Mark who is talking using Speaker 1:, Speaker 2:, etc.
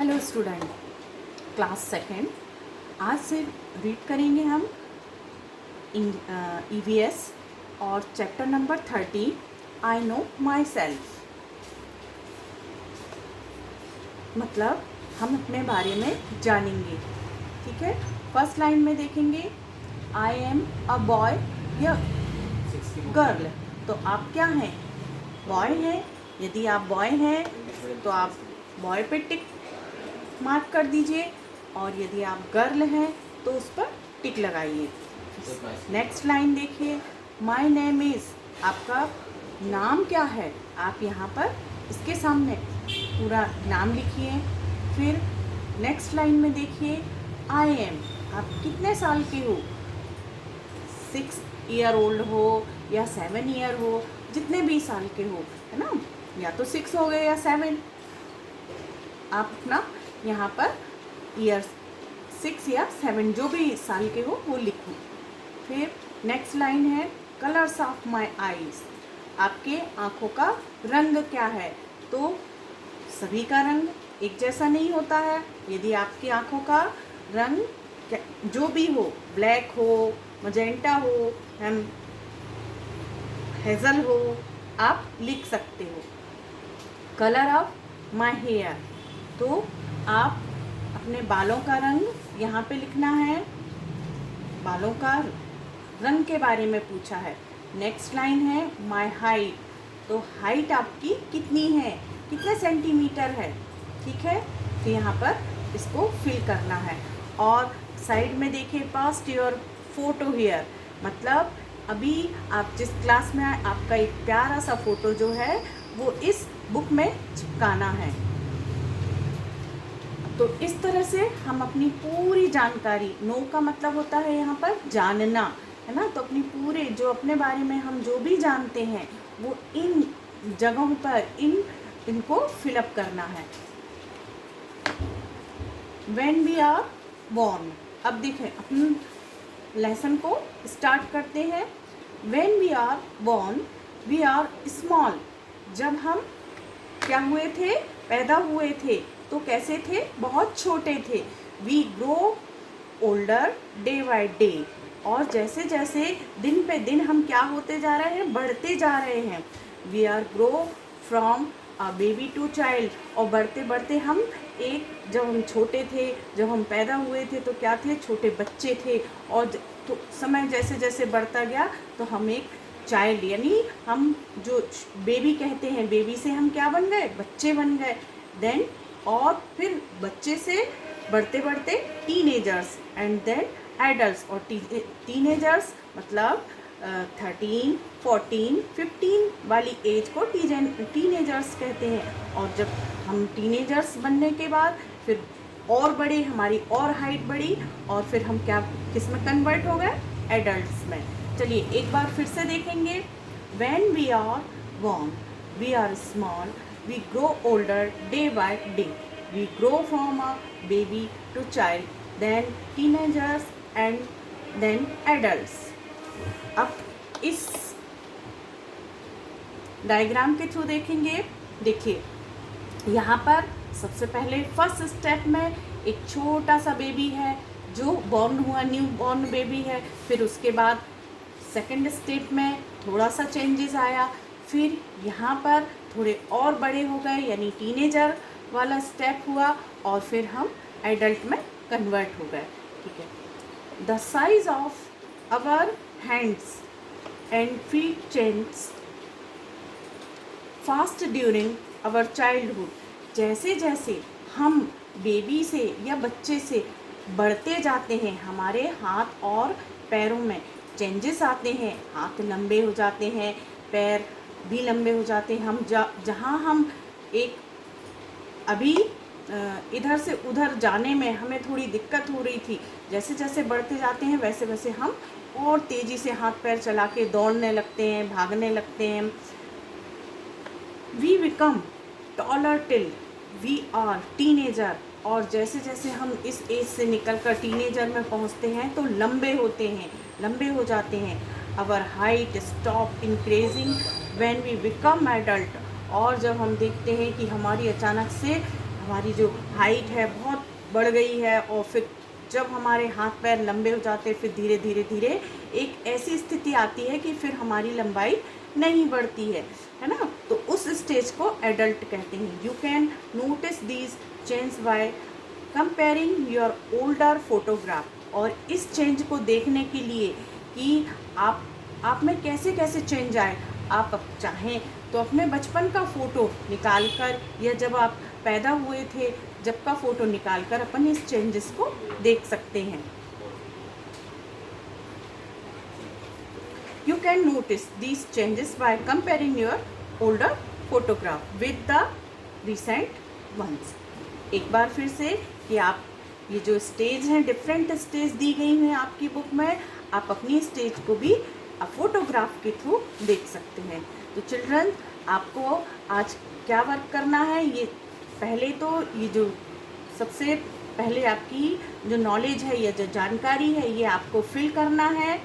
Speaker 1: Hello student, class second. आज से read करेंगे हम ईवीएस और chapter number 30 I know my self. मतलब हम अपने बारे में जानेंगे। ठीक है, फर्स्ट लाइन में देखेंगे आई एम अ बॉय या गर्ल। तो आप क्या हैं? बॉय हैं। यदि आप बॉय हैं तो आप बॉय पे टिक मार्क कर दीजिए, और यदि आप गर्ल हैं तो उस पर टिक लगाइए। नेक्स्ट लाइन देखिए, माई नेम इज़। आपका नाम क्या है? आप यहाँ पर इसके सामने पूरा नाम लिखिए। फिर नेक्स्ट लाइन में देखिए, आई एम। आप कितने साल के हो? 6 ईयर ओल्ड हो या 7 ईयर हो, जितने भी साल के हो, है ना। या तो 6 हो गए या 7। आप अपना यहाँ पर ईयर 6 या 7 जो भी साल के हो वो लिखो। फिर नेक्स्ट लाइन है, कलर्स ऑफ माई आईज। आपके आँखों का रंग क्या है? तो सभी का रंग एक जैसा नहीं होता है। यदि आपकी आँखों का रंग जो भी हो, ब्लैक हो, मजेंटा हो, हेज़ल हो, आप लिख सकते हो। कलर ऑफ माई हेयर, तो आप अपने बालों का रंग यहाँ पे लिखना है। बालों का रंग के बारे में पूछा है। नेक्स्ट लाइन है माई हाइट। तो हाइट आपकी कितनी है, कितने सेंटीमीटर है? ठीक है, तो यहाँ पर इसको फिल करना है। और साइड में देखिए, पास्ट योर फोटो हियर। मतलब अभी आप जिस क्लास में आए, आपका एक प्यारा सा फोटो जो है वो इस बुक में चिपकाना है। तो इस तरह से हम अपनी पूरी जानकारी, नो का मतलब होता है यहाँ पर जानना, है ना। तो अपनी पूरे जो अपने बारे में हम जो भी जानते हैं वो इन जगहों पर इनको फिलअप करना है। When we are born. अब देखें, अपने लेसन को स्टार्ट करते हैं। When we are born we are small. जब हम क्या हुए थे? पैदा हुए थे तो कैसे थे? बहुत छोटे थे। We grow older day by day. और जैसे जैसे दिन पे दिन हम क्या होते जा रहे हैं? बढ़ते जा रहे हैं। We are grow from a baby to child. और बढ़ते बढ़ते हम जब हम छोटे थे, जब हम पैदा हुए थे तो क्या थे? छोटे बच्चे थे। और तो समय जैसे जैसे बढ़ता गया तो हम एक चाइल्ड, यानी हम जो बेबी कहते हैं, बेबी से हम क्या बन गए? बच्चे बन गए। देन और फिर बच्चे से बढ़ते बढ़ते टीनेजर्स एंड देन एडल्ट्स। और टीनेजर्स मतलब 13, 14, 15 वाली एज को टीनेजर्स कहते हैं। और जब हम टीनेजर्स बनने के बाद फिर और बड़े, हमारी और हाइट बढ़ी, और फिर हम क्या किस में कन्वर्ट हो गए? एडल्ट्स में। चलिए एक बार फिर से देखेंगे। When we are born we are small, we grow older day by day, we grow from a baby to child, then teenagers and then adults. अब इस डायग्राम के थ्रू देखेंगे। देखिए यहाँ पर सबसे पहले फर्स्ट स्टेप में एक छोटा सा बेबी है जो बॉर्न हुआ, न्यू बॉर्न बेबी है। फिर उसके बाद सेकंड स्टेप में थोड़ा सा चेंजेस आया। फिर यहाँ पर थोड़े और बड़े हो गए, यानी टीनेजर वाला स्टेप हुआ, और फिर हम एडल्ट में कन्वर्ट हो गए। ठीक है। The size of our hands and feet change fast during our childhood. जैसे जैसे हम बेबी से या बच्चे से बढ़ते जाते हैं, हमारे हाथ और पैरों में चेंजेस आते हैं। हाथ लंबे हो जाते हैं, पैर भी लंबे हो जाते हैं। हम जहाँ हम एक अभी इधर से उधर जाने में हमें थोड़ी दिक्कत हो रही थी, जैसे जैसे बढ़ते जाते हैं वैसे वैसे हम और तेज़ी से हाथ पैर चला के दौड़ने लगते हैं, भागने लगते हैं। We become taller till we are teenager. और जैसे जैसे हम इस एज से निकलकर टीनेजर में पहुंचते हैं तो लंबे होते हैं, लंबे हो जाते हैं। Our height stop increasing when we become adult. और जब हम देखते हैं कि हमारी अचानक से हमारी जो हाइट है बहुत बढ़ गई है, और फिर जब हमारे हाथ पैर लंबे हो जाते हैं, फिर धीरे धीरे धीरे एक ऐसी स्थिति आती है कि फिर हमारी लंबाई नहीं बढ़ती है ना। तो उस स्टेज को एडल्ट कहते हैं। You can notice these change by comparing your older photograph. और इस चेंज को देखने के लिए कि आप में कैसे कैसे चेंज आए, आप चाहें तो अपने बचपन का फ़ोटो निकाल कर, या जब आप पैदा हुए थे जब का फ़ोटो निकाल कर अपन इस चेंजेस को देख सकते हैं। You can notice these changes by comparing your older photograph with the recent ones। एक बार फिर से कि आप ये जो स्टेज हैं, डिफरेंट स्टेज दी गई हैं आपकी बुक में, आप अपनी स्टेज को भी फोटोग्राफ के थ्रू देख सकते हैं। तो चिल्ड्रन, आपको आज क्या वर्क करना है, ये पहले तो ये जो सबसे पहले आपकी जो नॉलेज है या जो जानकारी है ये आपको फिल करना है।